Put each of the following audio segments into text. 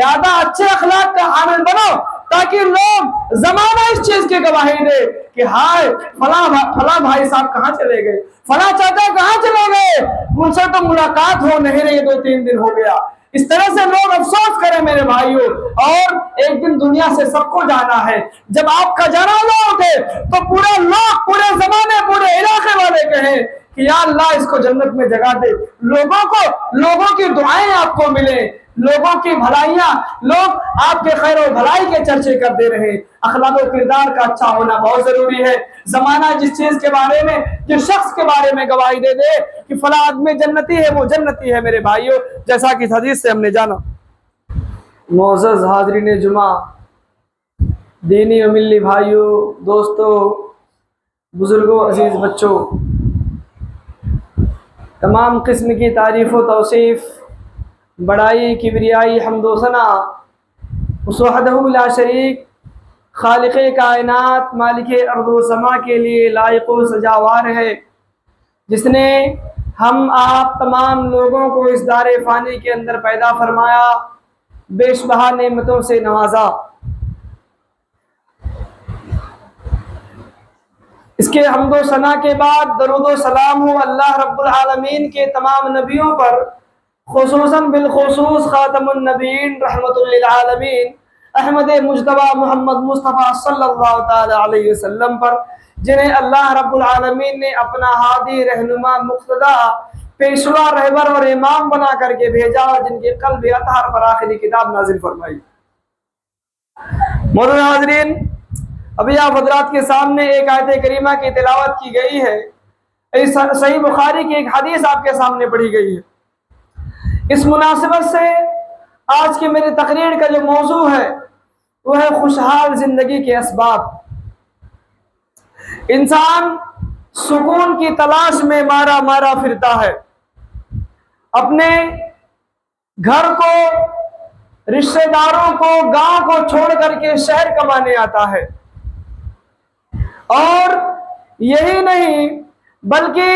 لہذا اچھے اخلاق کا حامل بنو تاکہ لوگ زمانہ اس چیز کی گواہی دے کہ ہائے فلاں بھائی صاحب کہاں چلے گئے، فلاں چاچا کہاں چلے گئے، ان سے تو ملاقات ہو نہیں رہی، 2-3 دن ہو گیا۔ اس طرح سے لوگ افسوس کریں میرے بھائیوں، اور ایک دن دنیا سے سب کو جانا ہے۔ جب آپ کا جنازہ اٹھے تو پورے لوگ، پورے زمانے، پورے علاقے والے کہیں کہ یا اللہ اس کو جنت میں جگہ دے، لوگوں کی دعائیں آپ کو ملیں، لوگوں کی بھلائیاں، لوگ آپ کے خیر و بھلائی کے چرچے کرتے رہے۔ اخلاق و کردار کا اچھا ہونا بہت ضروری ہے۔ زمانہ جس چیز کے بارے میں، جس شخص کے بارے میں گواہی دے دے کہ فلاں آدمی جنتی ہے، وہ جنتی ہے میرے بھائیوں، جیسا کہ اس حدیث سے ہم نے جانا۔ معزز حاضرین جمعہ، دینی و ملی بھائیوں، دوستوں، بزرگوں، عزیز بچوں، تمام قسم کی تعریف و توصیف، بڑائی، کبریائی، حمد و ثنا اس وحدہ لا شریک خالق کائنات، مالک ارض و سما کے لیے لائق و سزاوار ہے، جس نے ہم آپ تمام لوگوں کو اس دار فانی کے اندر پیدا فرمایا، بیش بہا نعمتوں سے نوازا۔ اس کے حمد و ثنا کے بعد درود و سلام ہو اللہ رب العالمین کے تمام نبیوں پر، خصوصاً بالخصوص خاتم النبیین رحمت للعالمین احمد مجتبی محمد مصطفیٰ صلی اللہ تعالی علیہ وسلم پر، جنہیں اللہ رب العالمین نے اپنا ہادی، رہنما، مقتدا، پیشوا، رہبر اور امام بنا کر کے بھیجا، اور جن کے قلب اطہر پر آخری کتاب نازل فرمائی۔ مولانا حاضرین، ابھی آپ حضرات کے سامنے ایک آیت کریمہ کی تلاوت کی گئی ہے، صحیح بخاری کی ایک حدیث آپ کے سامنے پڑھی گئی ہے۔ اس مناسبت سے آج کی میری تقریر کا جو موضوع ہے وہ ہے خوشحال زندگی کے اسباب۔ انسان سکون کی تلاش میں مارا مارا پھرتا ہے، اپنے گھر کو، رشتہ داروں کو، گاؤں کو چھوڑ کر کے شہر کمانے آتا ہے، اور یہی نہیں بلکہ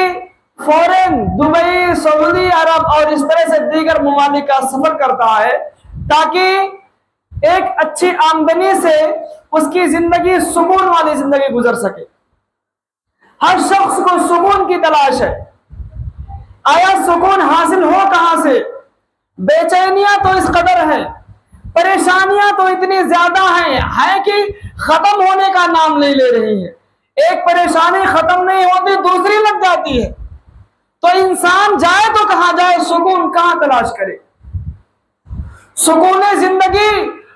فورن، دبئی، سعودی عرب اور اس طرح سے دیگر ممالک کا سفر کرتا ہے تاکہ ایک اچھی آمدنی سے اس کی زندگی سکون والی زندگی گزر سکے۔ ہر شخص کو سکون کی تلاش ہے، آیا سکون حاصل ہو کہاں سے؟ بے چینیاں تو اس قدر ہیں، پریشانیاں تو اتنی زیادہ ہیں کہ ختم ہونے کا نام نہیں لے رہی ہیں۔ ایک پریشانی ختم نہیں ہوتی، دوسری لگ جاتی ہے، تو انسان جائے تو کہاں جائے، سکون کہاں تلاش کرے؟ سکون زندگی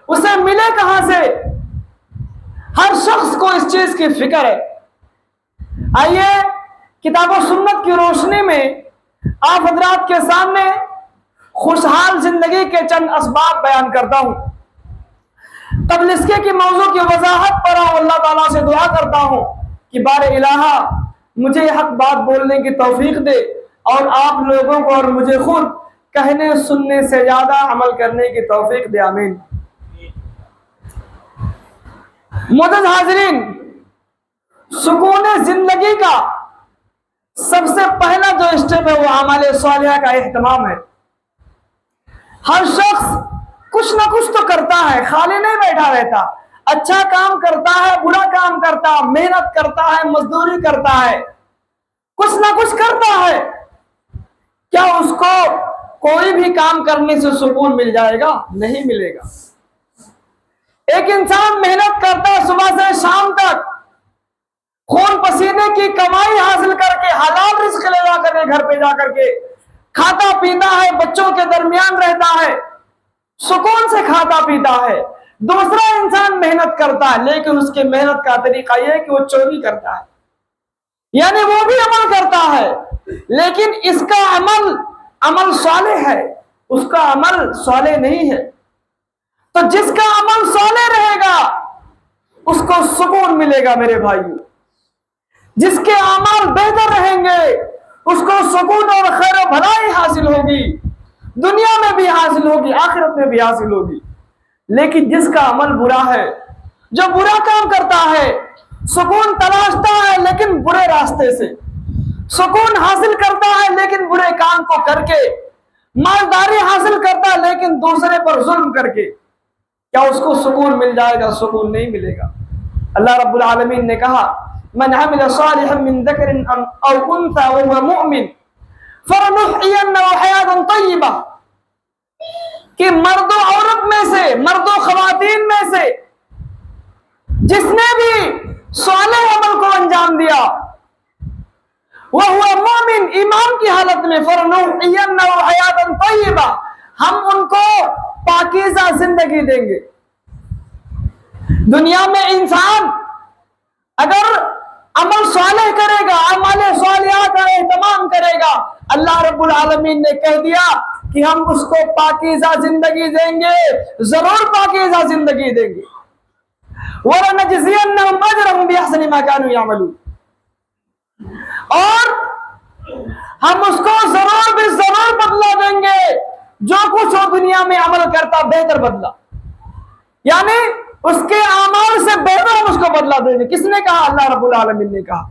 اسے ملے کہاں سے؟ ہر شخص کو اس چیز کی فکر ہے۔ آئیے کتاب و سنت کی روشنی میں آپ حضرات کے سامنے خوشحال زندگی کے چند اسباب بیان کرتا ہوں۔ قبل اس کے موضوع کی وضاحت پر اللہ تعالیٰ سے دعا کرتا ہوں کہ بار الہا مجھے حق بات بولنے کی توفیق دے، اور آپ لوگوں کو اور مجھے خود کہنے سننے سے زیادہ عمل کرنے کی توفیق دے، آمین۔ معزز حاضرین، سکون زندگی کا سب سے پہلا جو اسٹیپ ہے وہ اعمال صالحہ کا اہتمام ہے۔ ہر شخص کچھ نہ کچھ تو کرتا ہے، خالی نہیں بیٹھا رہتا، اچھا کام کرتا ہے، برا کام کرتا ہے، محنت کرتا ہے، مزدوری کرتا ہے، کچھ نہ کچھ کرتا ہے۔ کیا اس کو کوئی بھی کام کرنے سے سکون مل جائے گا؟ نہیں ملے گا۔ ایک انسان محنت کرتا ہے صبح سے شام تک، خون پسینے کی کمائی حاصل کر کے، حلال رزق لے جا کر کے گھر پہ جا کر کے کھاتا پیتا ہے، بچوں کے درمیان رہتا ہے، سکون سے کھاتا پیتا ہے۔ دوسرا انسان محنت کرتا ہے، لیکن اس کے محنت کا طریقہ یہ ہے کہ وہ چوری کرتا ہے، یعنی وہ بھی عمل کرتا ہے لیکن اس کا عمل صالح ہے، اس کا عمل صالح نہیں ہے۔ تو جس کا عمل صالح رہے گا اس کو سکون ملے گا میرے بھائیو، جس کے اعمال بہتر رہیں گے اس کو سکون اور خیر و بھلائی حاصل ہوگی، دنیا میں بھی حاصل ہوگی، آخرت میں بھی حاصل ہوگی۔ لیکن جس کا عمل برا ہے، جو برا کام کرتا ہے، سکون تلاشتا ہے لیکن برے راستے سے، سکون حاصل کرتا ہے لیکن برے کام کو کر کے، مالداری حاصل کرتا ہے لیکن دوسرے پر ظلم کر کے، کیا اس کو سکون مل جائے گا؟ سکون نہیں ملے گا۔ اللہ رب العالمین نے کہا من عمل صالحا من ذکر او انثى وهو مؤمن فلنحيينه حیاة طیبہ، کہ مرد و عورت میں سے، مرد و خواتین میں سے جس نے بھی صالح عمل کو انجام دیا وهو مؤمن، ایمان کی حالت میں، فلنحيينه حیاة طیبہ، ہم ان کو پاکیزہ زندگی دیں گے۔ دنیا میں انسان اگر عمل صالح کرے گا، اعمال صالحہ کا اہتمام کرے گا، اللہ رب العالمین نے کہہ دیا کہ ہم اس کو پاکیزہ زندگی دیں گے، ضرور پاکیزہ زندگی دیں گے۔ وَلَنَجْزِيَنَّهُمْ أَجْرَهُمْ بِأَحْسَنِ مَا كَانُوا يَعْمَلُونَ، اور ہم اس کو ضرور بھی ضرور بدلہ دیں گے جو کچھ وہ دنیا میں عمل کرتا، بہتر بدلہ، یعنی اس کے اعمال سے بہتر ہم اس کو بدلہ دیں گے۔ کس نے کہا؟ اللہ رب العالمین نے کہا۔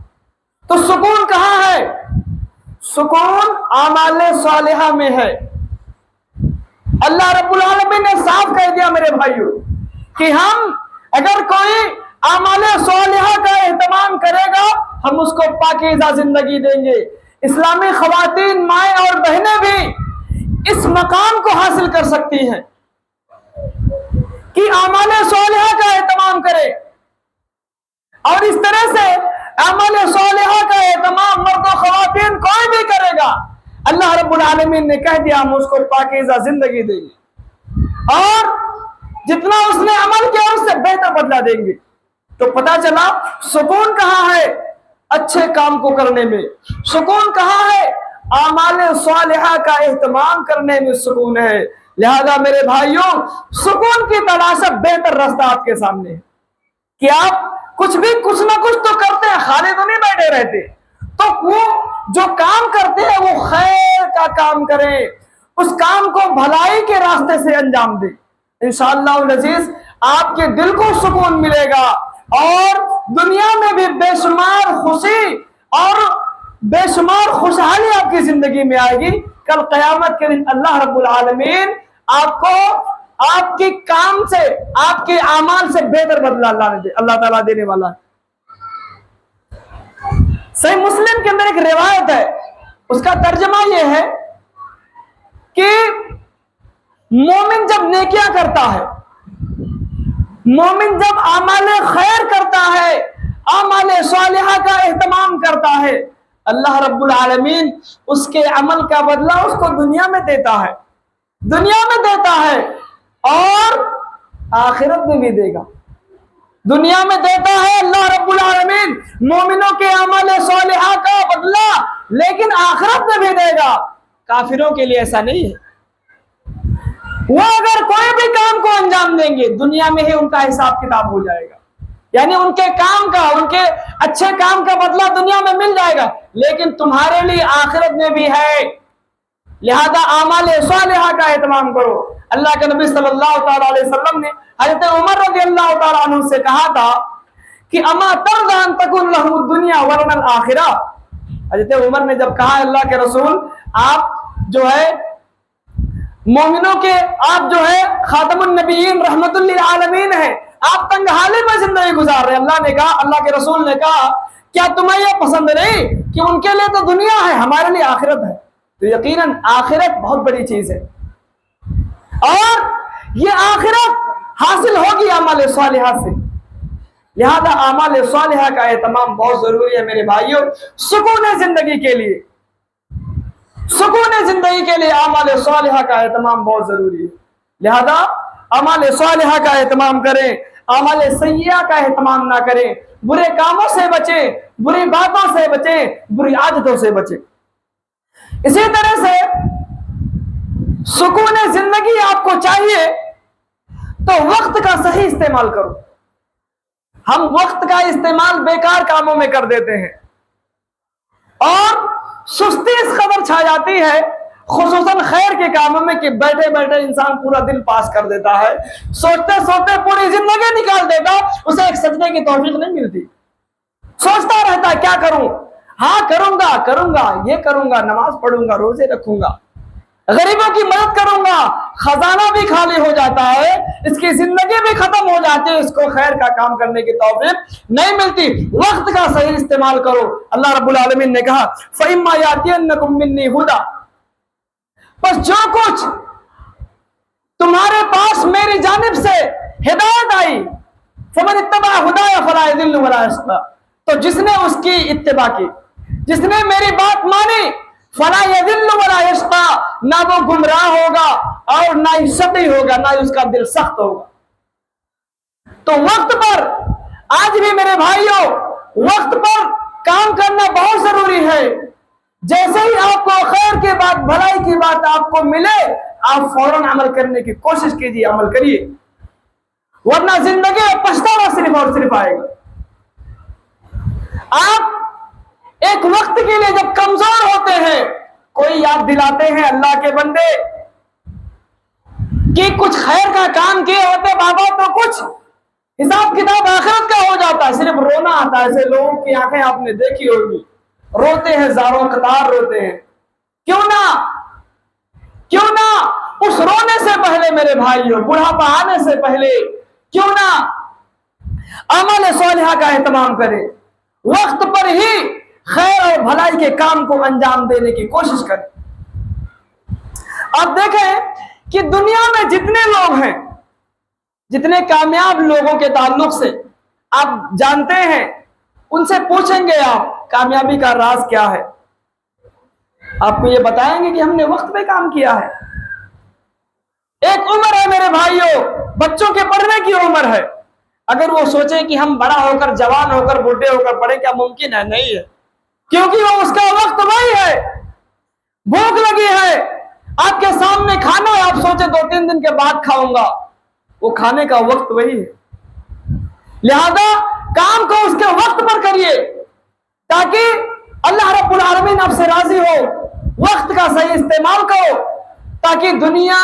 تو سکون کہاں ہے؟ سکون اعمال صالحہ میں ہے۔ اللہ رب العالمین نے صاف کہہ دیا میرے بھائیوں کہ ہم اگر کوئی اعمال صالحہ کا اہتمام کرے گا ہم اس کو پاکیزہ زندگی دیں گے۔ اسلامی خواتین، مائیں اور بہنیں بھی اس مقام کو حاصل کر سکتی ہیں کہ اعمال صالحہ کا اہتمام کرے، اور اس طرح سے اعمال صالحہ کا اہتمام مرد و خواتین کوئی بھی کرے گا، اللہ رب العالمین نے کہہ دیا ہم اس کو پاکیزہ زندگی دیں گے، اور جتنا اس نے عمل کیا اس سے بہتر بدلہ دیں گے۔ تو پتہ چلا سکون کہاں ہے؟ اچھے کام کو کرنے میں۔ سکون کہاں ہے؟ اعمال صالحہ کا اہتمام کرنے میں سکون ہے۔ لہذا میرے بھائیوں، سکون کی تلاش بہتر راستہ آپ کے سامنے ہے کہ آپ کچھ نہ کچھ تو کرتے ہیں، خالی تو نہیں بیٹھے رہتے، تو وہ جو کام کرتے ہیں وہ خیر کا کام کریں، اس کام کو بھلائی کے راستے سے انجام دیں۔ انشاءاللہ العزیز آپ کے دل کو سکون ملے گا، اور دنیا میں بھی بے شمار خوشی اور بے شمار خوشحالی آپ کی زندگی میں آئے گی۔ کل قیامت کے دن اللہ رب العالمین آپ کو آپ کے کام سے، آپ کے اعمال سے بہتر بدلہ اللہ تعالیٰ دینے والا ہے۔ صحیح مسلم کے اندر ایک روایت ہے، اس کا ترجمہ یہ ہے کہ مومن جب نیکیاں کرتا ہے، مومن جب اعمال خیر کرتا ہے، اعمال صالحہ کا اہتمام کرتا ہے، اللہ رب العالمین اس کے عمل کا بدلہ اس کو دنیا میں دیتا ہے، دنیا میں دیتا ہے اور آخرت میں بھی دے گا۔ دنیا میں دیتا ہے اللہ رب العالمین مومنوں کے اعمال صالحہ کا بدلہ، لیکن آخرت میں بھی دے گا۔ کافروں کے لیے ایسا نہیں ہے، وہ اگر کوئی بھی کام کو انجام دیں گے دنیا میں ہی ان کا حساب کتاب ہو جائے گا، یعنی ان کے کام کا، ان کے اچھے کام کا بدلہ دنیا میں مل جائے گا، لیکن تمہارے لیے آخرت میں بھی ہے۔ لہذا اعمال صالحہ کا اہتمام کرو۔ اللہ کے نبی صلی اللہ تعالی علیہ وسلم نے حضرت عمر رضی اللہ تعالی عنہ سے کہا تھا کہ اما ترضى ان تكون لهم الدنيا ولنا الاخرہ۔ حضرت عمر نے جب کہا اللہ کے رسول آپ جو ہے مومنوں کے، آپ جو ہے خاتم النبیین رحمت للعالمین ہیں، آپ تنگحالی میں زندگی گزار رہے ہیں۔ اللہ نے کہا، اللہ کے رسول نے کہا کیا تمہیں یہ پسند نہیں کہ ان کے لیے تو دنیا ہے، ہمارے لیے آخرت ہے؟ تو یقیناً آخرت بہت بڑی چیز ہے، اور یہ آخرت حاصل ہوگی اعمال صالحہ سے۔ لہذا اعمال صالحہ کا اہتمام بہت ضروری ہے میرے بھائیوں، سکون زندگی کے لیے، سکون زندگی کے لیے اعمال صالحہ کا اہتمام بہت ضروری ہے۔ لہذا اعمال صالحہ کا اہتمام کریں، اعمال سیئہ کا اہتمام نہ کریں، برے کاموں سے بچیں، بری باتوں سے بچیں، بری عادتوں سے بچیں۔ اسی طرح سے سکون زندگی آپ کو چاہیے تو وقت کا صحیح استعمال کرو۔ ہم وقت کا استعمال بیکار کاموں میں کر دیتے ہیں، اور سستی اس قدر چھا جاتی ہے خصوصاً خیر کے کاموں میں کہ بیٹھے بیٹھے انسان پورا دن پاس کر دیتا ہے، سوچتے سوچتے پوری زندگی نکال دیتا، اسے ایک سجدے کی توفیق نہیں ملتی، سوچتا رہتا ہے کیا کروں، ہاں کروں گا، یہ کروں گا، نماز پڑھوں گا، روزے رکھوں گا، غریبوں کی مدد کروں گا، خزانہ بھی خالی ہو جاتا ہے، اس کی زندگی بھی ختم ہو جاتی ہے، اس کو خیر کا کام کرنے کی توفیق نہیں ملتی۔ وقت کا صحیح استعمال کرو۔ اللہ رب العالمین نے کہا فَإِمَّا يَأْتِيَنَّكُم مِّنِّي هُدًى، بس جو کچھ تمہارے پاس میری جانب سے ہدایت آئی، فَمَنِ اتَّبَعَ هُدَايَ فَلَا يَضِلُّ وَلَا يَشْقَىٰ، تو جس نے اس کی اتباع کی، جس نے میری بات مانی، فَلَا يَضِلُّ وَلَا يَشْقَىٰ، نہ وہ گمراہ ہوگا اور نہ ہی شقی ہوگا، نہ ہی اس کا دل سخت ہوگا۔ تو وقت پر، آج بھی میرے بھائیوں، وقت پر کام کرنا بہت ضروری ہے۔ جیسے ہی آپ کو خیر کی بات، بھلائی کی بات آپ کو ملے، آپ فوراً عمل کرنے کی کوشش کیجیے، عمل کریے، ورنہ زندگی میں پچھتاوا صرف اور صرف آئے گا۔ آپ ایک وقت کے لیے جب کمزور ہوتے ہیں، کوئی یاد دلاتے ہیں اللہ کے بندے کہ کچھ خیر کا کام کیے ہوتے بابا تو کچھ حساب کتاب آخرت کا ہو جاتا ہے، صرف رونا آتا ہے۔ ایسے لوگوں کی آنکھیں آپ نے دیکھی ہوگی، روتے ہیں، زاروں قطار روتے ہیں۔ کیوں نہ اس رونے سے پہلے میرے بھائیوں، بڑھاپا آنے سے پہلے کیوں نہ عمل صالحہ کا اہتمام کرے، وقت پر ہی خیر اور بھلائی کے کام کو انجام دینے کی کوشش کریں۔ آپ دیکھیں کہ دنیا میں جتنے لوگ ہیں، جتنے کامیاب لوگوں کے تعلق سے آپ جانتے ہیں، ان سے پوچھیں گے آپ کامیابی کا راز کیا ہے، آپ کو یہ بتائیں گے کہ ہم نے وقت پہ کام کیا ہے۔ ایک عمر ہے میرے بھائیوں، بچوں کے پڑھنے کی عمر ہے، اگر وہ سوچیں کہ ہم بڑا ہو کر، جوان ہو کر، بوڑھے ہو کر پڑھیں، کیا ممکن ہے؟ نہیں ہے، کیونکہ وہ اس کا وقت وہی ہے۔ بھوک لگی ہے، آپ کے سامنے کھانا ہے، آپ سوچیں 2-3 دن کے بعد کھاؤں گا، وہ کھانے کا وقت وہی ہے۔ لہذا کام کو اس کے وقت پر کریے تاکہ اللہ رب العالمین آپ سے راضی ہو۔ وقت کا صحیح استعمال کرو تاکہ دنیا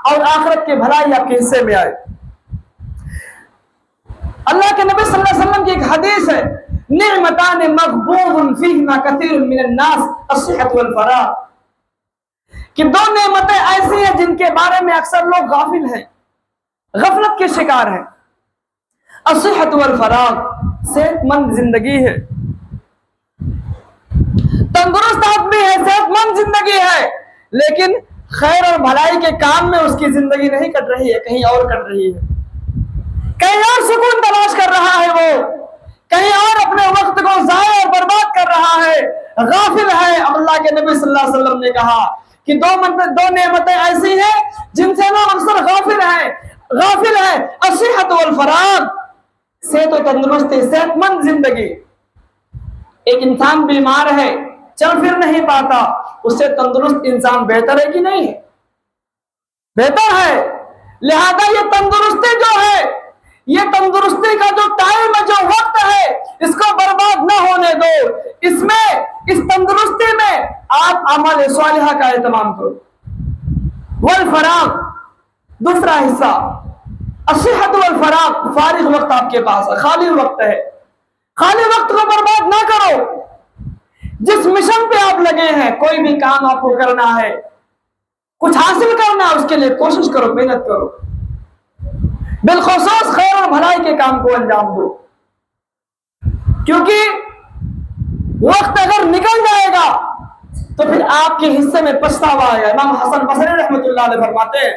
اور آخرت کی بھلائی آپ کے حصے میں آئے۔ اللہ کے نبی صلی اللہ علیہ وسلم کی ایک حدیث ہے، نعمتان مغبون فیہما کثیر من الناس الصحۃ والفراغ، کہ 2 نعمتیں ایسی ہیں جن کے بارے میں اکثر لوگ غافل ہیں، غفلت کے شکار ہیں۔ الصحۃ والفراغ، صحت مند زندگی ہے، تندرست آدمی ہے، صحت مند زندگی ہے، لیکن خیر اور بھلائی کے کام میں اس کی زندگی نہیں کٹ رہی ہے، کہیں اور کٹ رہی ہے، کہیں اور سکون تلاش کر رہا ہے، وہ کہیں اور اپنے وقت کو ضائع اور برباد کر رہا ہے، غافل ہے۔ اللہ کے نبی صلی اللہ علیہ وسلم نے کہا کہ 2 نعمتیں ایسی ہیں جن سے لوگ اکثر غافل ہیں، الصحۃ والفراغ، صحت و تندرستی، صحت مند زندگی۔ ایک انسان بیمار ہے، چل پھر نہیں پاتا، اس سے تندرست انسان بہتر ہے کہ نہیں ہے؟ بہتر ہے۔ لہذا یہ تندرستی جو ہے، یہ تندرستی کا جو ٹائم ہے، جو وقت ہے، اس کو برباد نہ ہونے دو۔ اس تندرستی میں آپ اعمال صالحہ کا اہتمام کرو۔ والفراغ، دوسرا حصہ، الصحۃ والفراغ، فارغ وقت آپ کے پاس ہے، خالی وقت ہے، خالی وقت کو برباد نہ کرو۔ جس مشن پہ آپ لگے ہیں، کوئی بھی کام آپ کو کرنا ہے، کچھ حاصل کرنا ہے، اس کے لیے کوشش کرو، محنت کرو، بالخصوص خیر اور بھلائی کے کام کو انجام دو، کیونکہ وقت اگر نکل جائے گا تو پھر آپ کے حصے میں پچھتاوا آئے گا۔ امام حسن بصری رحمۃ اللہ علیہ فرماتے ہیں،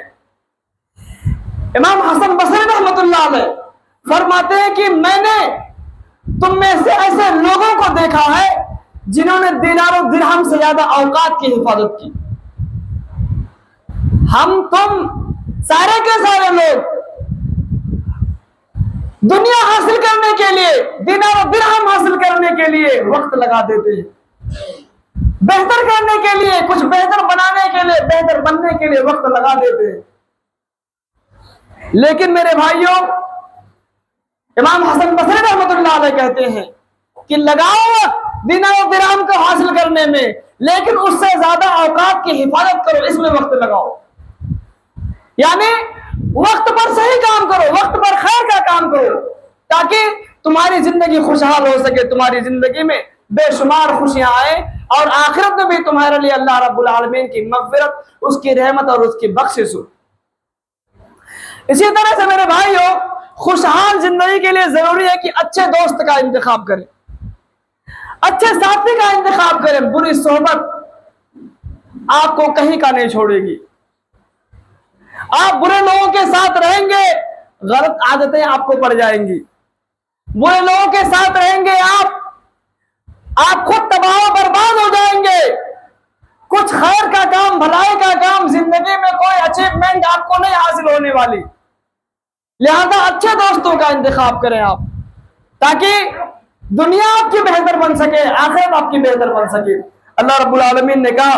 امام حسن بصری رحمۃ اللہ علیہ فرماتے ہیں کہ میں نے تم میں سے ایسے لوگوں کو دیکھا ہے جنہوں نے دینار و درہم سے زیادہ اوقات کی حفاظت کی۔ ہم تم سارے کے سارے لوگ دنیا حاصل کرنے کے لیے، دینار و درہم حاصل کرنے کے لیے وقت لگا دیتے ہیں، بہتر کرنے کے لیے، کچھ بہتر بنانے کے لیے، بہتر بننے کے لیے وقت لگا دیتے ہیں۔ لیکن میرے بھائیوں، امام حسن بصری رحمۃ اللہ علیہ کہتے ہیں کہ لگاؤ دینار و درہم کو حاصل کرنے میں، لیکن اس سے زیادہ اوقات کی حفاظت کرو، اس میں وقت لگاؤ۔ یعنی وقت پر صحیح کام کرو، وقت پر خیر کا کام کرو، تاکہ تمہاری زندگی خوشحال ہو سکے، تمہاری زندگی میں بے شمار خوشیاں آئیں، اور آخرت میں بھی تمہارے لیے اللہ رب العالمین کی مغفرت، اس کی رحمت اور اس کی بخشش ہو۔ اسی طرح سے میرے بھائیوں خوشحال زندگی کے لیے ضروری ہے کہ اچھے دوست کا انتخاب کریں، اچھے ساتھی کا انتخاب کریں۔ بری صحبت آپ کو کہیں کا نہیں چھوڑے گی، آپ برے لوگوں کے ساتھ رہیں گے غلط عادتیں آپ کو پڑ جائیں گی، برے لوگوں کے ساتھ رہیں گے آپ خود تباہ و برباد ہو جائیں گے، کچھ خیر کا کام بھلائی کا کام زندگی میں کوئی اچیومنٹ آپ کو نہیں حاصل ہونے والی۔ لہذا اچھے دوستوں کا انتخاب کریں آپ، تاکہ دنیا آپ کی بہتر بن سکے، آخرت آپ کی بہتر بن سکے۔ اللہ رب العالمین نے کہا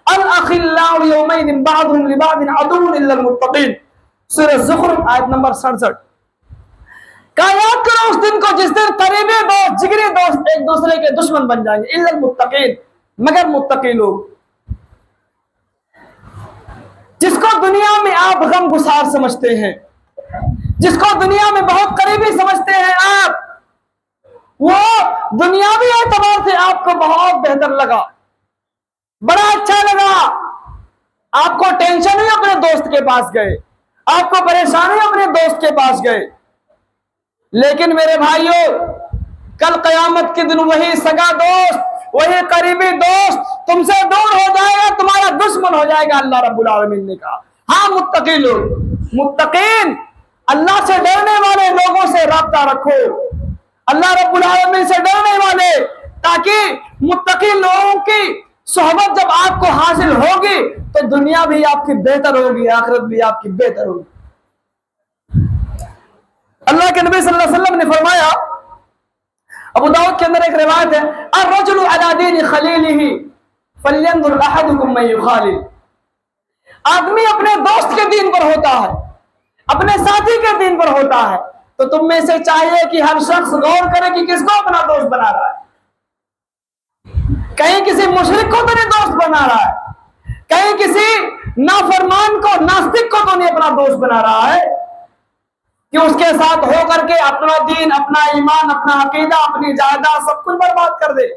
الاخلاء یومئذ بعضهم لبعض عدو الا المتقین، سورہ زخرف آیت نمبر 67۔ کہا یاد کرو اس دن کو جس دن قریبی دوست جگری دوست ایک دوسرے کے دشمن بن جائیں گے، الا المتقین، مگر متقی لوگ، جس کو دنیا میں آپ غم گسار سمجھتے ہیں، جس کو دنیا میں بہت قریبی سمجھتے ہیں آپ، وہ دنیاوی اعتبار سے آپ کو بہت بہتر لگا، بڑا اچھا لگا، آپ کو ٹینشن ہوئی اپنے دوست کے پاس گئے، آپ کو پریشانی اپنے دوست کے پاس گئے، لیکن میرے بھائیوں کل قیامت کے دن وہی سگا دوست، وہی قریبی دوست تم سے دور ہو جائے گا، تمہارا دشمن ہو جائے گا۔ اللہ رب العالمین نے کہا ہاں متقی لوگ، متقین اللہ سے ڈرنے والے لوگوں سے رابطہ رکھو، اللہ رب العالمین سے ڈرنے والے، تاکہ متقی لوگوں کی صحبت جب آپ کو حاصل ہوگی تو دنیا بھی آپ کی بہتر ہوگی، آخرت بھی آپ کی بہتر ہوگی۔ اللہ کے نبی صلی اللہ علیہ وسلم نے فرمایا، ابو داؤد کے اندر ایک روایت ہے، الرجل علی دین خلیلہ فلینظر احدکم من یخالل، آدمی اپنے دوست کے دین پر ہوتا ہے، اپنے ساتھی کے دین پر ہوتا ہے، تو تم میں سے چاہیے کہ ہر شخص غور کرے کہ کس کو اپنا دوست بنا رہا ہے، کہیں کسی مشرک کو تو نہیں دوست بنا رہا ہے، کہیں کسی نافرمان کو، ناستک کو تو نہیں اپنا دوست بنا رہا ہے کہ اس کے ساتھ ہو کر کے اپنا دین، اپنا ایمان، اپنا عقیدہ، اپنی جائیداد سب کچھ برباد کر دے۔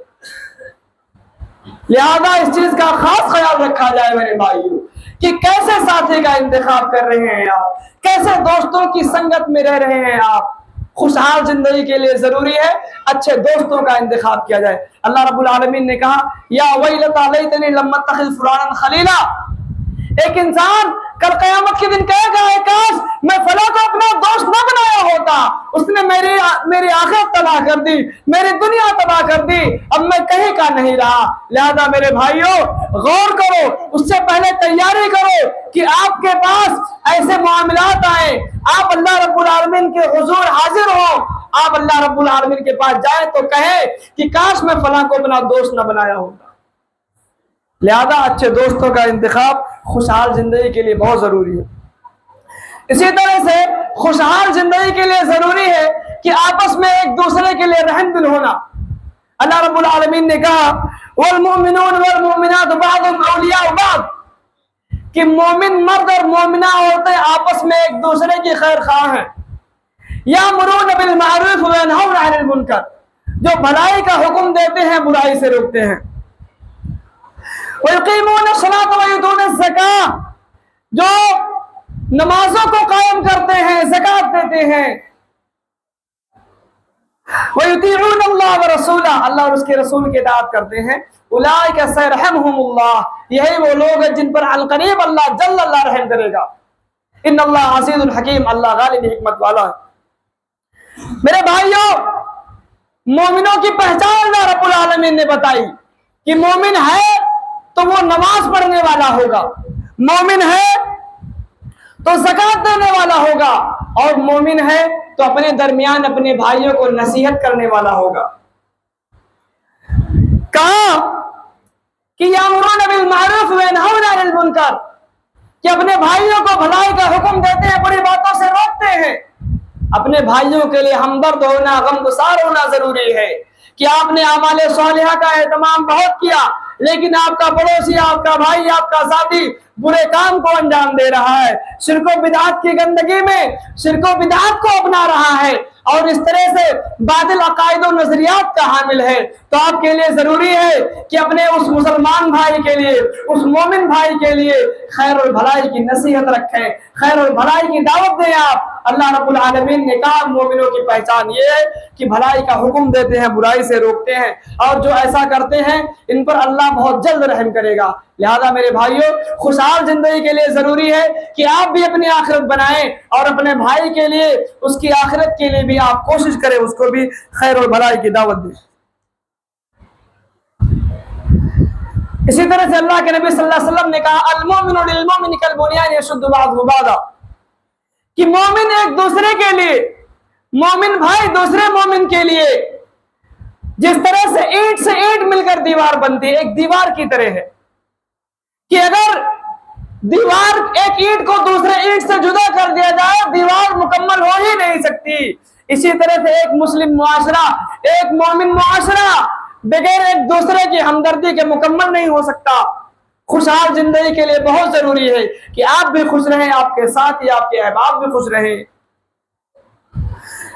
لہذا اس چیز کا خاص خیال رکھا جائے میرے بھائیوں کہ کیسے ساتھی کا انتخاب کر رہے ہیں آپ، کیسے دوستوں کی سنگت میں رہ رہے ہیں آپ۔ خوشحال زندگی کے لیے ضروری ہے اچھے دوستوں کا انتخاب کیا جائے۔ اللہ رب العالمین نے کہا یا ویلتی لیتنی لم اتخذ فلانا خلیلا، ایک انسان کل قیامت کے دن کہے گا کاش میں فلاں کو اپنا دوست نہ بنایا ہوتا، اس نے میری آخرت تباہ کر دی، میری دنیا تباہ کر دی، اب میں کہیں کا نہیں رہا۔ لہذا میرے بھائیوں غور کرو، اس سے پہلے تیاری کرو کہ آپ کے پاس ایسے معاملات آئیں، آپ اللہ رب العالمین کے حضور حاضر ہو، آپ اللہ رب العالمین کے پاس جائیں تو کہیں کہ کاش میں فلاں کو اپنا دوست نہ بنایا ہوتا۔ لہذا اچھے دوستوں کا انتخاب خوشحال زندگی کے لیے بہت ضروری ہے۔ اسی طرح سے خوشحال زندگی کے لیے ضروری ہے کہ آپس میں ایک دوسرے کے لیے رحم دل ہونا۔ اللہ رب العالمین نے کہا والمؤمنون والمؤمنات بعضهم اولیاء بعض، کہ مومن مرد اور مومنہ عورتیں آپس میں ایک دوسرے کی خیر خواہ ہیں۔ یامرون بالمعروف وینہون عن المنکر، جو بھلائی کا حکم دیتے ہیں برائی سے روکتے ہیں۔ وَيُقِيمُونَ الصَّلَاةَ وَيُؤْتُونَ الزَّكَاةَ، جو نمازوں کو قائم کرتے ہیں، زکوٰۃ دیتے ہیں۔ وَيُطِيعُونَ اللَّهَ وَرَسُولَهُ، اللہ اور اس کے رسول کی اطاعت کرتے ہیں۔ أُولَٰئِكَ سَيَرْحَمُهُمُ اللَّهُ، یہی وہ لوگ ہیں جن پر عنقریب اللہ جل اللہ رحم کرے گا۔ ان اللہ عزیز الحکیم، اللہ غالب حکمت والا ہے۔ میرے بھائیوں مومنوں کی پہچان اللہ رب العالمین نے بتائی کہ مومن ہے تو وہ نماز پڑھنے والا ہوگا، مومن ہے تو زکوٰۃ دینے والا ہوگا، اور مومن ہے تو اپنے درمیان اپنے بھائیوں کو نصیحت کرنے والا ہوگا۔ کہا کہ یامرون بالمعروف وینہون عن المنکر، کہ اپنے بھائیوں کو بھلائی کا حکم دیتے ہیں، بری باتوں سے روکتے ہیں۔ اپنے بھائیوں کے لیے ہمدرد ہونا، غمگسار ہونا ضروری ہے کہ آپ نے اعمال صالحہ کا اہتمام بہت کیا، لیکن آپ کا پڑوسی، آپ کا بھائی، آپ کا ساتھی برے کام کو انجام دے رہا ہے، شرک و بدعت کی گندگی میں شرک و بدعت کو اپنا رہا ہے اور اس طرح سے باطل عقائد و نظریات کا حامل ہے، تو آپ کے لیے ضروری ہے کہ اپنے اس مسلمان بھائی کے لیے، اس مومن بھائی کے لیے خیر اور بھلائی کی نصیحت رکھیں، خیر اور بھلائی کی دعوت دیں آپ۔ اللہ رب العالمین نے کہا مومنوں کی پہچان یہ ہے کہ بھلائی کا حکم دیتے ہیں، برائی سے روکتے ہیں، اور جو ایسا کرتے ہیں ان پر اللہ بہت جلد رحم کرے گا۔ لہذا میرے بھائیوں، خوشحال زندگی کے لیے ضروری ہے کہ آپ بھی اپنی آخرت بنائیں اور اپنے بھائی کے لیے، اس کی آخرت کے لیے بھی آپ کوشش کریں، اس کو بھی خیر اور بھلائی کی دعوت دیں۔ اسی طرح سے اللہ کے نبی صلی اللہ علیہ وسلم نے کہا المؤمن للمؤمن کالبنیان یشد بعضه بعضا، کہ مومن ایک دوسرے کے لیے، مومن بھائی دوسرے مومن کے لیے جس طرح سے اینٹ سے اینٹ مل کر دیوار بنتی ہے، ایک دیوار کی طرح ہے کہ اگر دیوار ایک اینٹ کو دوسرے اینٹ سے جدا کر دیا جائے دیوار مکمل ہو ہی نہیں سکتی، اسی طرح سے ایک مسلم معاشرہ، ایک مومن معاشرہ بغیر ایک دوسرے کی ہمدردی کے مکمل نہیں ہو سکتا۔ خوشحال زندگی کے لیے بہت ضروری ہے کہ آپ بھی خوش رہیں، آپ کے ساتھ ہی آپ کے احباب بھی خوش رہیں۔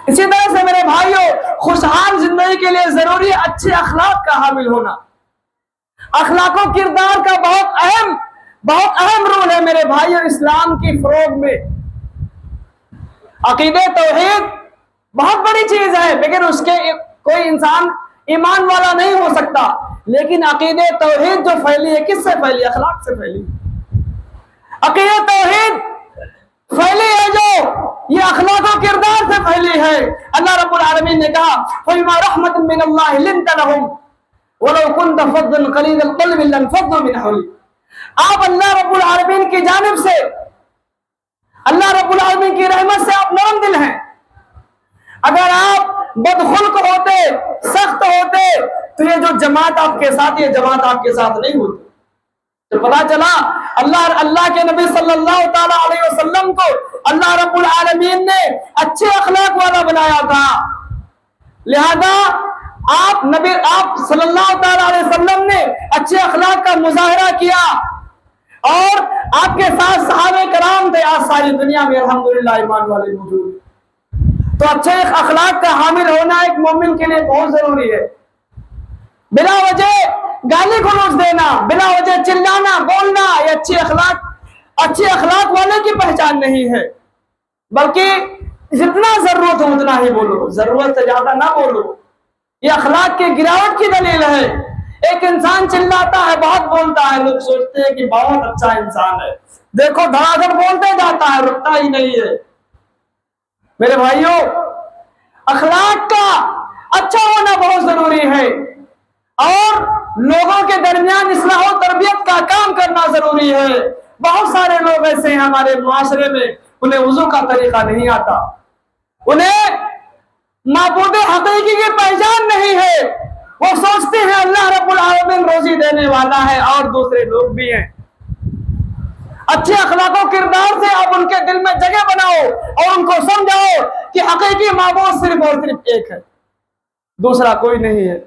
اسی طرح سے میرے بھائیوں، خوشحال زندگی کے لیے ضروری ہے اچھے اخلاق کا حامل ہونا۔ اخلاق و کردار کا بہت اہم رول ہے میرے بھائیوں اسلام کی فروغ میں۔ عقیدہ توحید بہت بڑی چیز ہے، لیکن اس کے کوئی انسان ایمان والا نہیں ہو سکتا، لیکن عقیدہ توحید جو پھیلی ہے کس سے پھیلی؟ اخلاق سے پھیلی۔ عقیدہ توحید پھیلی ہے جو یہ اخلاق و کردار سے پھیلی ہے۔ اللہ رب العالمین نے کہا فَبِمَا رَحْمَةٍ مِّنَ اللَّهِ لِنْتَ لَهُمْ وَلَوْ كُنْتَ فَظًّا غَلِيظَ الْقَلْبِ لَانفَضُّوا مِنْ حَوْلِكَ۔ آپ اللہ رب العالمین کی جانب سے، اللہ رب العالمین کی رحمت سے آپ نرم دل ہیں۔ اگر آپ بدخلق ہوتے، سخت ہوتے، تو یہ جو جماعت آپ کے ساتھ، یہ جماعت آپ کے ساتھ نہیں ہوتی۔ تو پتا چلا اللہ کے نبی صلی اللہ تعالی علیہ وسلم کو اللہ رب العالمین نے اچھے اخلاق والا بنایا تھا، لہذا آپ صلی اللہ تعالی علیہ وسلم نے اچھے اخلاق کا مظاہرہ کیا، اور آپ کے ساتھ صحابہ کرام تھے۔ آج ساری دنیا میں الحمدللہ ایمان والے موجود ہیں۔ تو اچھے اخلاق کا حامل ہونا ایک مومن کے لیے بہت ضروری ہے۔ بلا وجہ گالی گلوچ دینا، بلا وجہ چلانا بولنا، یہ اچھے اخلاق والے کی پہچان نہیں ہے، بلکہ جتنا ضرورت ہو اتنا ہی بولو، ضرورت سے زیادہ نہ بولو۔ یہ اخلاق کی گراوٹ کی دلیل ہے۔ ایک انسان چلاتا ہے، بہت بولتا ہے، لوگ سوچتے ہیں کہ بہت اچھا انسان ہے، دیکھو دھڑا دھڑ بولتے جاتا ہے، رکتا ہی نہیں ہے۔ میرے بھائیوں، اخلاق کا اچھا ہونا بہت ضروری ہے، اور لوگوں کے درمیان اصلاح و تربیت کا کام کرنا ضروری ہے۔ بہت سارے لوگ ایسے ہیں ہمارے معاشرے میں، انہیں وضو کا طریقہ نہیں آتا، انہیں معبود حقیقی کی پہچان نہیں ہے، وہ سوچتے ہیں اللہ رب العالمین روزی دینے والا ہے اور دوسرے لوگ بھی ہیں۔ اچھے اخلاق و کردار سے آپ ان کے دل میں جگہ بناؤ اور ان کو سمجھاؤ کہ حقیقی معبود صرف اور صرف ایک ہے، دوسرا کوئی نہیں ہے۔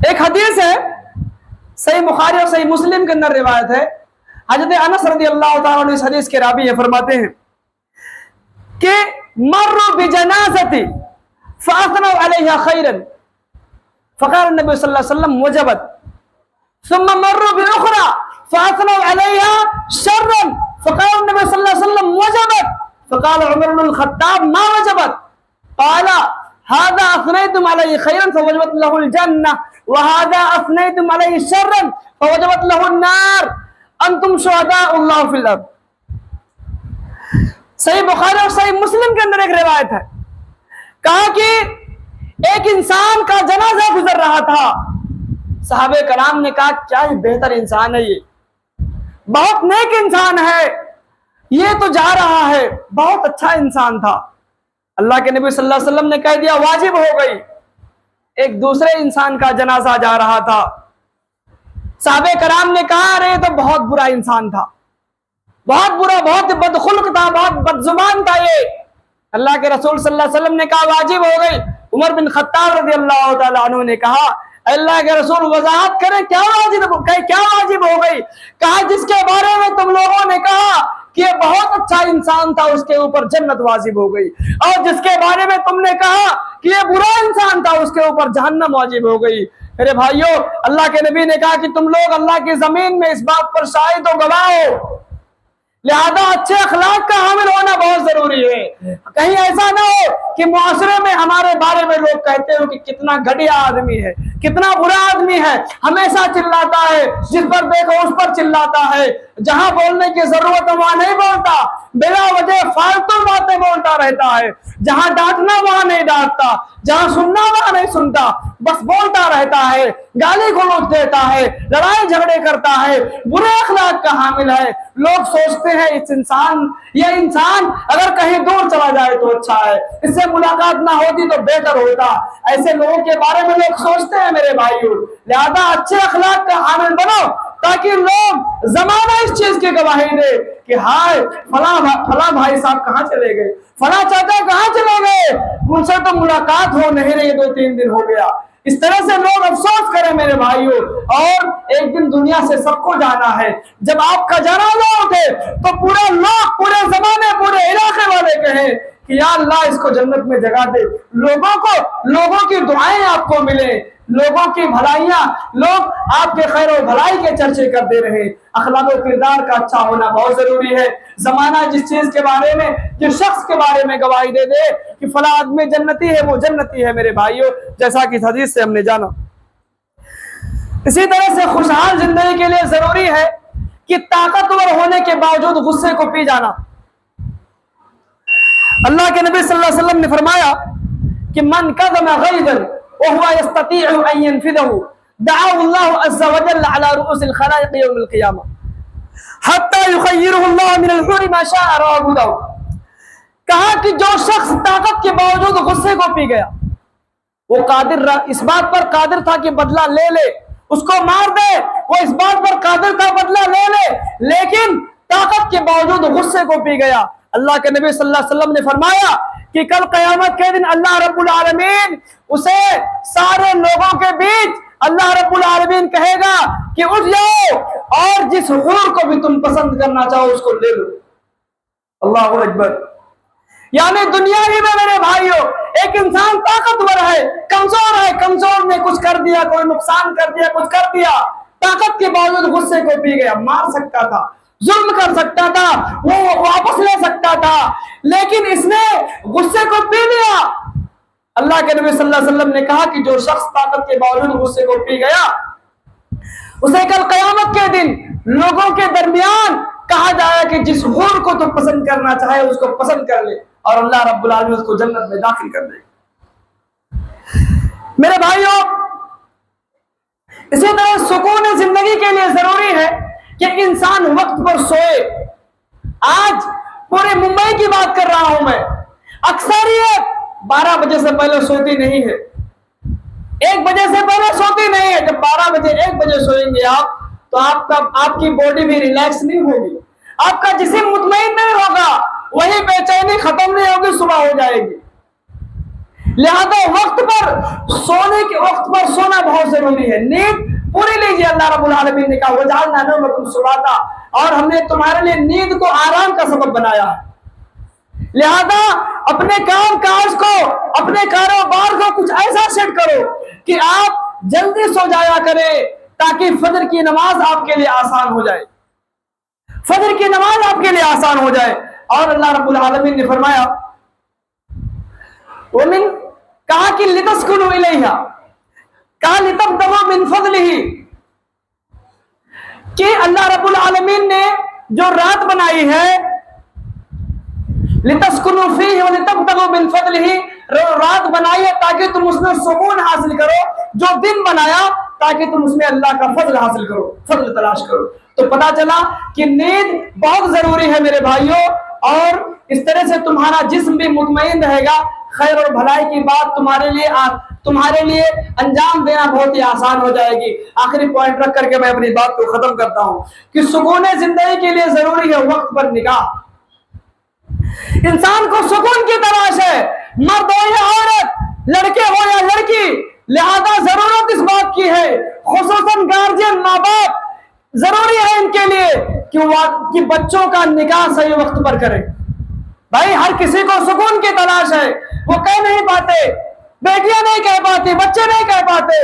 ایک حدیث ہے صحیح بخاری اور صحیح مسلم کے اندر روایت ہے، حضرت انس رضی اللہ تعالیٰ عنہ اس حدیث کے راوی ہیں، فرماتے ہیں کہ مروا بجنازتی فاثنوا علیہا خیرا فقال النبی صلی اللہ علیہ وسلم وجبت، ثم مروا باخرى فاثنوا علیہا شرا فقال النبی صلی اللہ علیہ وسلم وجبت، فقال عمر بن الخطاب ما وجبت، قال هذا اثنيتم عليه خيرا فوجبت له الجنه وهذا اثنيتم عليه شرا فوجبت له النار انتم شهداء الله في الارض۔ صحیح بخاری اور صحیح مسلم کے اندر ایک روایت ہے، کہا کہ ایک انسان کا جنازہ گزر رہا تھا، صحابہ کرام نے کہا کیا ہی بہتر انسان ہے، یہ بہت نیک انسان ہے، یہ تو جا رہا ہے، بہت اچھا انسان تھا۔ اللہ کے نبی صلی اللہ علیہ وسلم نے کہہ دیا واجب ہو گئی، ایک دوسرے انسان کا جنازہ جا رہا تھا۔ صحابہ کرام نے کہا ارے تو بہت برا انسان تھا، بہت برا، بہت بدخلق تھا، بہت بدزبان تھا یہ۔ اللہ کے رسول صلی اللہ علیہ وسلم نے کہا واجب ہو گئی۔ عمر بن خطاب رضی اللہ تعالیٰ عنہ نے کہا اللہ کے رسول وضاحت کریں کیا واجب ہو گئی؟ کہا جس کے بارے میں تم لوگوں نے کہا کہ یہ بہت اچھا انسان تھا اس کے اوپر جنت واجب ہو گئی، اور جس کے بارے میں تم نے کہا کہ یہ برا انسان تھا اس کے اوپر جہنم واجب ہو گئی۔ میرے بھائیوں، اللہ کے نبی نے کہا کہ تم لوگ اللہ کی زمین میں اس بات پر شاہد و گواہ ہو، لہذا اچھے اخلاق کا حامل ہونا بہت ضروری ہے۔ کہیں ایسا نہ ہو کہ معاشرے میں ہمارے بارے میں لوگ کہتے ہو کہ کتنا گھٹیا آدمی ہے، کتنا برا آدمی ہے، ہمیشہ چلاتا ہے، جس پر دیکھو اس پر چلاتا ہے، جہاں بولنے کی ضرورت ہے وہاں نہیں بولتا، بلا وجہ فالتو باتیں بولتا رہتا ہے، جہاں ڈانٹنا وہاں نہیں ڈانٹتا، جہاں سننا وہاں نہیں سنتا، بس بولتا رہتا ہے، گالی گلوچ دیتا ہے، لڑائی جھگڑے کرتا ہے، برے اخلاق کا حامل ہے۔ لوگ سوچتے ہیں یہ انسان اگر کہیں دور چلا جائے تو اچھا ہے، اس سے ملاقات نہ ہوتی تو بہتر ہوتا، ایسے لوگوں کے بارے میں لوگ سوچتے ہیں میرے بھائیوں۔ لہذا اچھے اخلاق کا حامل بنو تاکہ لوگ زمانہ اس چیز کی گواہی دے کہ ہائے فلاں بھائی صاحب کہاں چلے گئے، فلاں چاچا کہاں چلے گئے، ان سے تو ملاقات ہو نہیں رہی، 2-3 دن ہو گیا۔ اس طرح سے لوگ افسوس کریں میرے بھائیوں، اور ایک دن دنیا سے سب کو جانا ہے۔ جب آپ کا جنازہ اٹھے تو پورے زمانے پورے علاقے والے کہیں کہ یا اللہ اس کو جنت میں جگہ دے، لوگوں کی دعائیں آپ کو ملیں، لوگوں کی بھلائیاں، لوگ آپ کے خیر و بھلائی کے چرچے کرتے رہے۔ اخلاق و کردار کا اچھا ہونا بہت ضروری ہے۔ زمانہ جس چیز کے بارے میں، جس شخص کے بارے میں گواہی دے دے کہ فلاں آدمی جنتی ہے، وہ جنتی ہے میرے بھائیوں، جیسا کہ اس حدیث سے ہم نے جانا۔ اسی طرح سے خوشحال زندگی کے لیے ضروری ہے کہ طاقتور ہونے کے باوجود غصے کو پی جانا۔ اللہ کے نبی صلی اللہ علیہ وسلم نے فرمایا کہ من کظم غیظا وهو يستطيع ان ينفذه دعاه الله عز وجل على رؤوس الخلائق يوم القيامه حتى يخيره الله من الحور ما شاء رواه۔ کہا کہ جو شخص طاقت کے باوجود غصے کو پی گیا، وہ اس بات پر قادر تھا کہ بدلہ لے لے، اس کو مار دے، وہ اس بات پر قادر تھا بدلہ لے لے، لیکن طاقت کے باوجود غصے کو پی گیا۔ اللہ کے نبی صلی اللہ علیہ وسلم نے فرمایا کہ کل قیامت کے دن اللہ رب العالمین اسے سارے لوگوں کے بیچ اللہ رب العالمین کہے گا کہ اٹھ جاؤ اور جس حور کو بھی تم پسند کرنا چاہو اس کو لے لو۔ اللہ اکبر۔ یعنی دنیا ہی میں میرے بھائیوں ایک انسان طاقتور ہے، کمزور نے کچھ کر دیا، کوئی نقصان کر دیا، کچھ کر دیا، طاقت کے باوجود غصے کو پی گیا، مار سکتا تھا، ظلم کر سکتا تھا، وہ واپس لے سکتا تھا، لیکن اس نے غصے کو پی لیا۔ اللہ کے نبی صلی اللہ علیہ وسلم نے کہا کہ جو شخص طاقت کے باوجود غصے کو پی گیا، اسے کل قیامت کے دن لوگوں کے درمیان کہا جائے کہ جس حور کو تو پسند کرنا چاہے اس کو پسند کر لے، اور اللہ رب العالمین اس کو جنت میں داخل کر دے۔ میرے بھائیوں، اسی طرح سکون زندگی کے لیے ضروری ہے کہ انسان وقت پر سوئے۔ آج پورے ممبئی کی بات کر رہا ہوں میں، اکثریت 12 بجے سے پہلے سوتی نہیں ہے، 1 بجے سے پہلے سوتی نہیں ہے۔ جب 12 بجے 1 بجے سوئیں گے آپ تو آپ کی باڈی بھی ریلیکس نہیں ہوگی، آپ کا جسم مطمئن نہیں ہوگا، وہی بے چینی ختم نہیں ہوگی، صبح ہو جائے گی۔ لہذا وقت پر سونا بہت ضروری ہے، نیند پوری لیجیے۔ اللہ رب العالمین نے کہا وَجَعَلْنَا نَوْمَكُمْ سُبَاتًا، اور ہم نے تمہارے لیے نیند کو آرام کا سبب بنایا ہے۔ لہذا اپنے کام کاج کو، اپنے کاروبار کو کچھ ایسا سیٹ کرو کہ آپ جلدی سو جایا کریں تاکہ فجر کی نماز آپ کے لیے آسان ہو جائے، فجر کی نماز آپ کے لیے آسان ہو جائے۔ اور اللہ رب العالمین نے فرمایا وَمِن، کہا کہ لِتَسْكُنُوا إِلَيْهَا، کہا لِتَبْتَغُوا مِن فَضْلِهِ، کہ اللہ رب العالمین نے جو رات بنائی ہے لِتَسْكُنُوا فِيهِ وَلِتَبْتَغُوا مِن فَضْلِهِ، رات بنائی ہے تاکہ تم اس میں سکون حاصل کرو، جو دن بنایا تاکہ تم اس میں اللہ کا فضل حاصل کرو، فضل تلاش کرو۔ تو پتا چلا کہ نیند بہت ضروری ہے میرے بھائیوں، اور اس طرح سے تمہارا جسم بھی مطمئن رہے گا، خیر اور بھلائی کی بات تمہارے لیے انجام دینا بہت ہی آسان ہو جائے گی۔ آخری پوائنٹ رکھ کر کے میں اپنی بات کو ختم کرتا ہوں کہ سکون زندگی کے لیے ضروری ہے وقت پر نکاح۔ انسان کو سکون کی تلاش ہے، مرد ہو یا عورت، لڑکے ہو یا لڑکی، لہذا ضرورت اس بات کی ہے، خصوصاً گارجین ماں باپ، ضروری ہے ان کے لیے کہ بچوں کا نکاح صحیح وقت پر کریں۔ بھائی ہر کسی کو سکون کی تلاش ہے، وہ کہہ نہیں پاتے، بیٹیاں نہیں کہہ پاتی، بچے نہیں کہہ پاتے،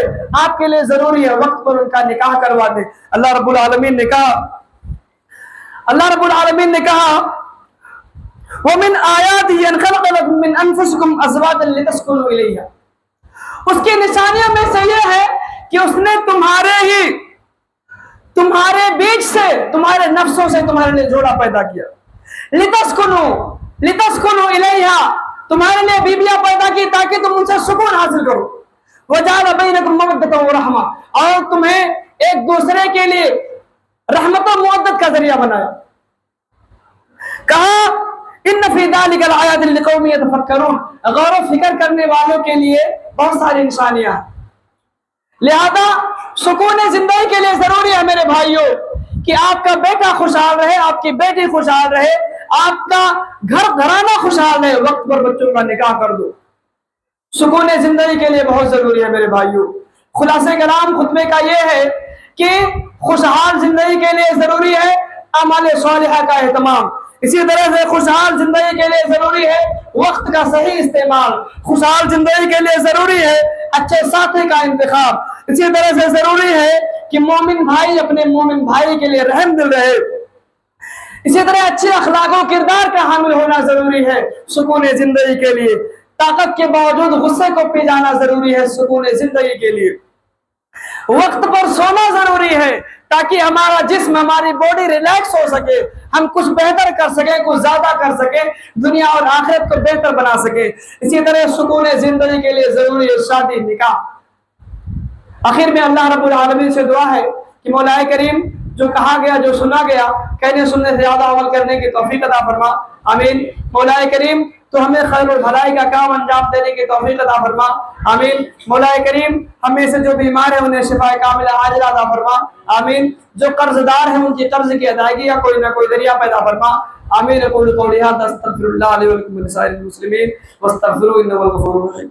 آپ کے لیے ضروری ہے وقت پر ان کا نکاح کروا دیں۔ اللہ رب العالمین نے کہا وَمِنْ آيَاتِهِ أَنْ خَلَقَ لَكُم مِّنْ أَنفُسِكُمْ أَزْوَاجًا لِتَسْكُنُوا إِلَيْهَا۔ اس کی نشانیوں میں سے یہ ہے کہ اس نے تمہارے بیچ سے، تمہارے نفسوں سے تمہارے لیے جوڑا پیدا کیا۔ لِتَسْكُنُوا إِلَيْهَا، تمہارے لیے بیویاں پیدا کی تاکہ تم ان سے سکون حاصل کرو۔ وَجَعَلَ بَيْنَكُم مَّوَدَّةً وَرَحْمَةً، اور تمہیں ایک دوسرے کے لیے رحمت و مودت کا ذریعہ بنایا۔ کہا ان فی ذلک لآیات لقوم یتفکرون، غور و فکر کرنے والوں کے لیے بہت ساری نشانیاں ہیں۔ لہذا سکون زندگی کے لیے ضروری ہے میرے بھائیوں کہ آپ کا بیٹا خوشحال رہے، آپ کی بیٹی خوشحال رہے، آپ کا گھر گھرانہ خوشحال رہے، وقت پر بچوں کا نکاح کر دو۔ سکون زندگی کے لیے بہت ضروری ہے میرے بھائیوں۔ خلاصہ کلام خطبے کا یہ ہے کہ خوشحال زندگی کے لیے ضروری ہے اعمال صالحہ کا اہتمام، اسی طرح سے خوشحال زندگی کے لیے ضروری ہے وقت کا صحیح استعمال، خوشحال زندگی کے لیے ضروری ہے اچھے ساتھی کا انتخاب، اسی طرح سے ضروری ہے کہ مومن بھائی اپنے مومن بھائی کے لیے رحم دل رہے، اسی طرح اچھے اخلاق و کردار کا حامل ہونا ضروری ہے سکون زندگی کے لیے۔ طاقت کے باوجود غصے کو پی جانا ضروری ہے سکون زندگی کے لیے۔ وقت پر سونا ضروری ہے تاکہ ہمارا جسم، ہماری باڈی ریلیکس ہو سکے، ہم کچھ بہتر کر سکیں، کچھ زیادہ کر سکیں، دنیا اور آخرت کو بہتر بنا سکیں۔ اسی طرح سکون زندگی کے لیے ضروری ہے شادی، نکاح۔ آخر میں اللہ رب العالمین سے دعا ہے کہ مولا کریم جو کہا گیا، جو سنا گیا، کہنے سننے سے زیادہ عمل کرنے کی توفیق عطا فرما، آمین۔ مولا کریم تو ہمیں خیر و بھلائی کا کام انجام دینے کی توفیق عطا فرما، آمین۔ مولا کریم ہمیں سے جو بیمار ہیں انہیں شفا کاملہ عاجلہ عطا فرما، آمین۔ جو قرض دار ہیں ان کی قرض کی ادائیگی کا کوئی نہ کوئی ذریعہ پیدا فرما، آمین۔ اقول قولی ھذا استغفر اللہ لی ولکم ولسائر المسلمین واستغفروہ انہ هو الغفور الرحیم۔